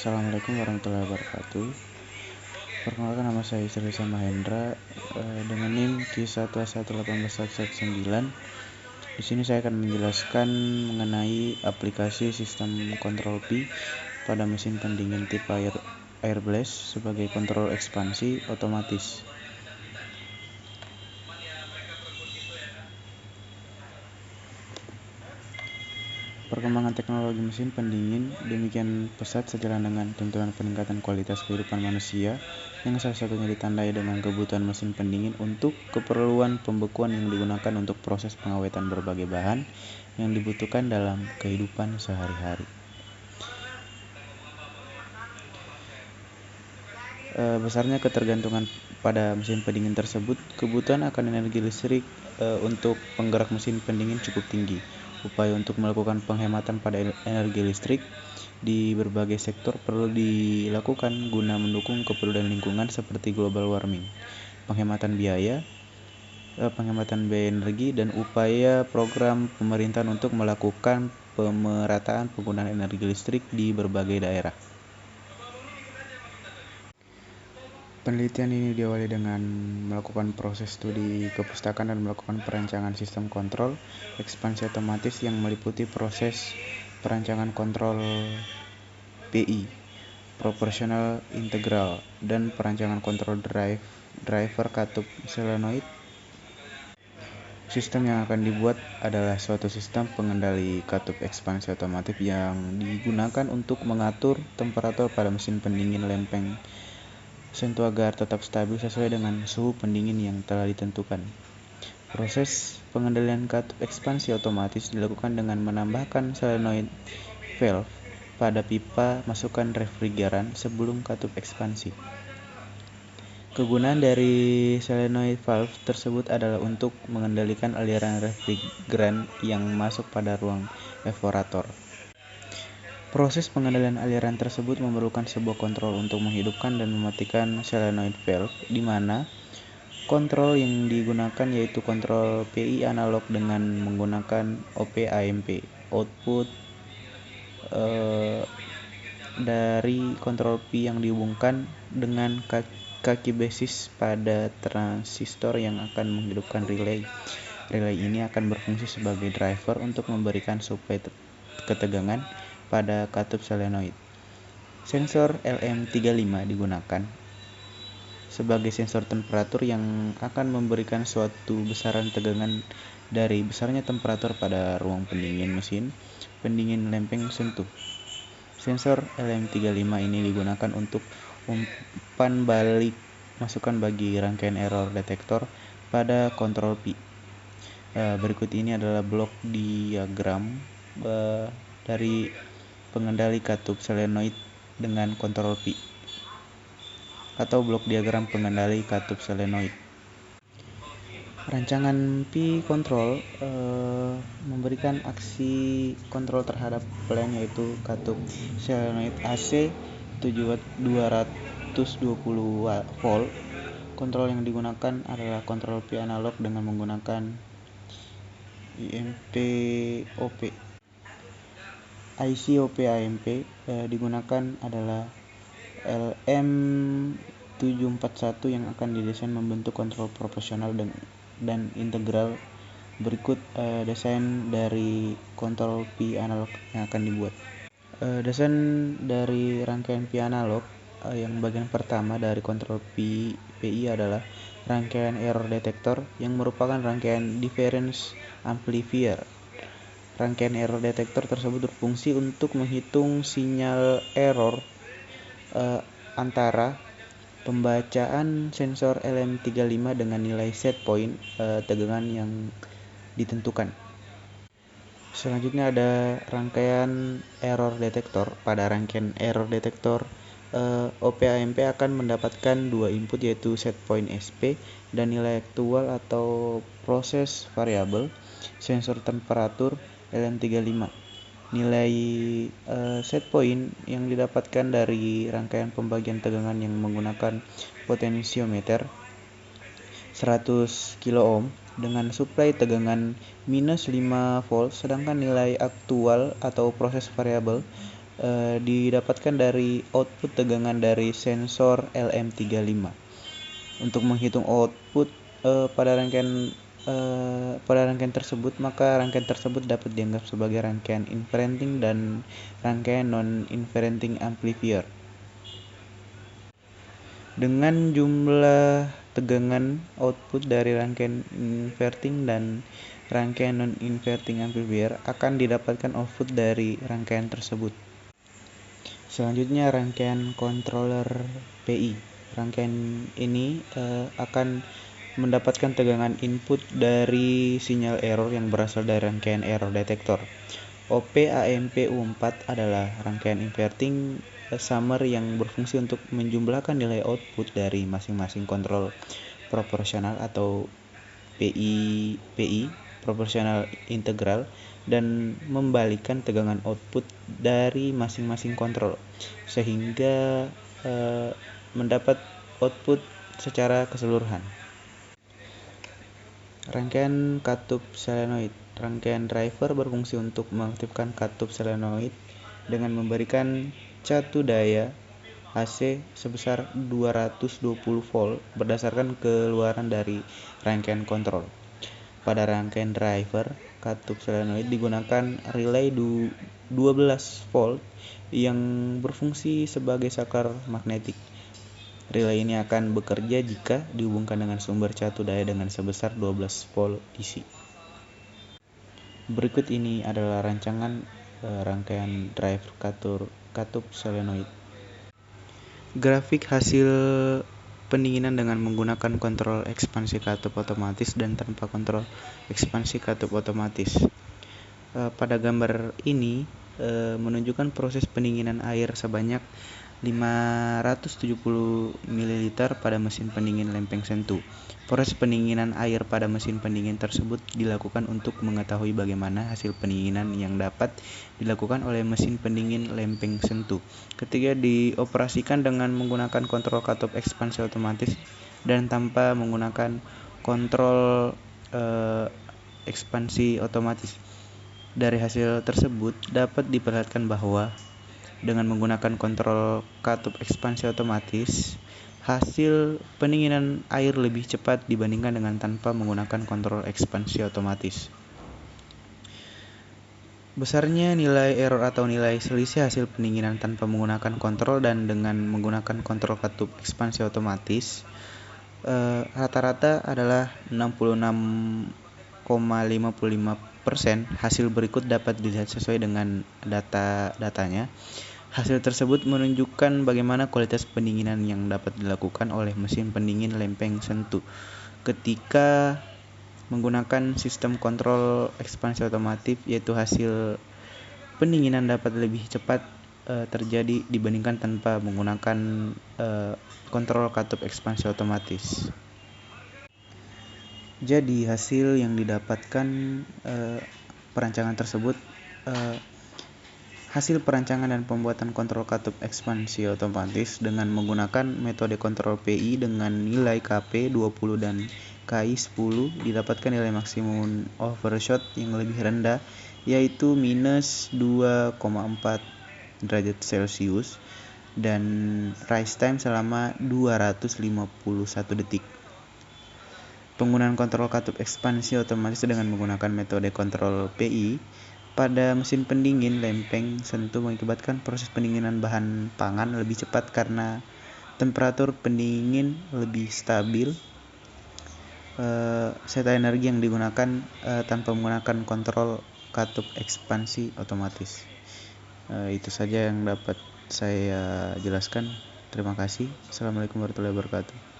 Assalamualaikum warahmatullahi wabarakatuh. Perkenalkan, nama saya Isrisa Mahendra dengan NIM Q1A11819. Di sini saya akan menjelaskan mengenai aplikasi sistem kontrol Pi pada mesin pendingin tipe air blast sebagai kontrol ekspansi otomatis. Perkembangan teknologi mesin pendingin demikian pesat sejalan dengan tuntutan peningkatan kualitas kehidupan manusia, yang salah satunya ditandai dengan kebutuhan mesin pendingin untuk keperluan pembekuan yang digunakan untuk proses pengawetan berbagai bahan yang dibutuhkan dalam kehidupan sehari-hari. Besarnya ketergantungan pada mesin pendingin tersebut, kebutuhan akan energi listrik untuk penggerak mesin pendingin cukup tinggi. Upaya untuk melakukan penghematan pada energi listrik di berbagai sektor perlu dilakukan guna mendukung kepedulian lingkungan seperti global warming, penghematan biaya energi, dan upaya program pemerintahan untuk melakukan pemerataan penggunaan energi listrik di berbagai daerah. Penelitian ini diawali dengan melakukan proses studi kepustakaan dan melakukan perancangan sistem kontrol ekspansi otomatis yang meliputi proses perancangan kontrol PI, proporsional integral, dan perancangan kontrol driver katup solenoid. Sistem yang akan dibuat adalah suatu sistem pengendali katup ekspansi otomatis yang digunakan untuk mengatur temperatur pada mesin pendingin lempeng sentuh agar tetap stabil sesuai dengan suhu pendingin yang telah ditentukan. Proses pengendalian katup ekspansi otomatis dilakukan dengan menambahkan solenoid valve pada pipa masukan refrigeran sebelum katup ekspansi. Kegunaan dari solenoid valve tersebut adalah untuk mengendalikan aliran refrigeran yang masuk pada ruang evaporator. Proses pengendalian aliran tersebut memerlukan sebuah kontrol untuk menghidupkan dan mematikan solenoid valve, di mana kontrol yang digunakan yaitu kontrol PI analog dengan menggunakan OP-AMP. Output dari kontrol Pi yang dihubungkan dengan kaki basis pada transistor yang akan menghidupkan relay. Relay ini akan berfungsi sebagai driver untuk memberikan suplai ketegangan pada katup solenoid. Sensor LM35 digunakan sebagai sensor temperatur yang akan memberikan suatu besaran tegangan dari besarnya temperatur pada ruang pendingin mesin pendingin lempeng sentuh. Sensor LM35 ini digunakan untuk umpan balik masukan bagi rangkaian error detektor pada kontrol Pi. Berikut ini adalah blok diagram dari pengendali katup solenoid dengan kontrol Pi, atau blok diagram pengendali katup solenoid. Rancangan Pi control memberikan aksi kontrol terhadap plan yaitu katup solenoid AC 220 volt. Kontrol yang digunakan adalah kontrol Pi analog dengan menggunakan IMP OP. IC OP-AMP digunakan adalah LM741 yang akan didesain membentuk kontrol proporsional dan integral. Berikut desain dari kontrol Pi analog yang akan dibuat. Desain dari rangkaian Pi analog yang bagian pertama dari kontrol PI adalah rangkaian error detektor yang merupakan rangkaian difference amplifier. Rangkaian error detektor tersebut berfungsi untuk menghitung sinyal error antara pembacaan sensor LM35 dengan nilai set point tegangan yang ditentukan. Selanjutnya ada rangkaian error detektor. Pada rangkaian error detektor, OP-AMP akan mendapatkan dua input yaitu set point SP dan nilai aktual atau proses variabel sensor temperatur LM35. Nilai set point yang didapatkan dari rangkaian pembagian tegangan yang menggunakan potensiometer 100 kilo ohm dengan suplai tegangan minus 5 volt, sedangkan nilai aktual atau proses variabel didapatkan dari output tegangan dari sensor LM35. Untuk menghitung output pada rangkaian tersebut, maka rangkaian tersebut dapat dianggap sebagai rangkaian inverting dan rangkaian non-inverting amplifier. Dengan jumlah tegangan output dari rangkaian inverting dan rangkaian non-inverting amplifier akan didapatkan output dari rangkaian tersebut. Selanjutnya rangkaian controller PI. Rangkaian ini akan mendapatkan tegangan input dari sinyal error yang berasal dari rangkaian error detektor. OP-AMP-U4 adalah rangkaian inverting summer yang berfungsi untuk menjumlahkan nilai output dari masing-masing kontrol proporsional atau PI proporsional integral dan membalikan tegangan output dari masing-masing kontrol sehingga mendapat output secara keseluruhan. Rangkaian katup solenoid. Rangkaian driver berfungsi untuk mengaktifkan katup solenoid dengan memberikan catu daya AC sebesar 220 volt berdasarkan keluaran dari rangkaian kontrol. Pada rangkaian driver, katup solenoid digunakan relay 12 volt yang berfungsi sebagai saklar magnetik. Relay ini akan bekerja jika dihubungkan dengan sumber catu daya dengan sebesar 12 volt DC. Berikut ini adalah rancangan rangkaian driver katup solenoid. Grafik hasil pendinginan dengan menggunakan kontrol ekspansi katup otomatis dan tanpa kontrol ekspansi katup otomatis. Pada gambar ini menunjukkan proses pendinginan air sebanyak 570 ml pada mesin pendingin lempeng sentuh. Proses pendinginan air pada mesin pendingin tersebut dilakukan untuk mengetahui bagaimana hasil pendinginan yang dapat dilakukan oleh mesin pendingin lempeng sentuh ketika dioperasikan dengan menggunakan kontrol katup ekspansi otomatis dan tanpa menggunakan kontrol ekspansi otomatis. Dari hasil tersebut dapat diperlihatkan bahwa dengan menggunakan kontrol katup ekspansi otomatis, hasil pendinginan air lebih cepat dibandingkan dengan tanpa menggunakan kontrol ekspansi otomatis. Besarnya nilai error atau nilai selisih hasil pendinginan tanpa menggunakan kontrol dan dengan menggunakan kontrol katup ekspansi otomatis rata-rata adalah 66,55%. Hasil berikut dapat dilihat sesuai dengan datanya. Hasil tersebut menunjukkan bagaimana kualitas pendinginan yang dapat dilakukan oleh mesin pendingin lempeng sentuh ketika menggunakan sistem kontrol ekspansi otomatis, yaitu hasil pendinginan dapat lebih cepat terjadi dibandingkan tanpa menggunakan kontrol katup ekspansi otomatis. Jadi hasil yang didapatkan perancangan tersebut hasil perancangan dan pembuatan kontrol katup ekspansi otomatis dengan menggunakan metode kontrol PI dengan nilai KP 20 dan KI 10 didapatkan nilai maksimum overshoot yang lebih rendah yaitu minus 2,4 derajat Celcius dan rise time selama 251 detik. Penggunaan kontrol katup ekspansi otomatis dengan menggunakan metode kontrol PI pada mesin pendingin lempeng sentuh mengakibatkan proses pendinginan bahan pangan lebih cepat karena temperatur pendingin lebih stabil. Seta energi yang digunakan tanpa menggunakan kontrol katup ekspansi otomatis. Itu saja yang dapat saya jelaskan. Terima kasih. Assalamualaikum warahmatullahi wabarakatuh.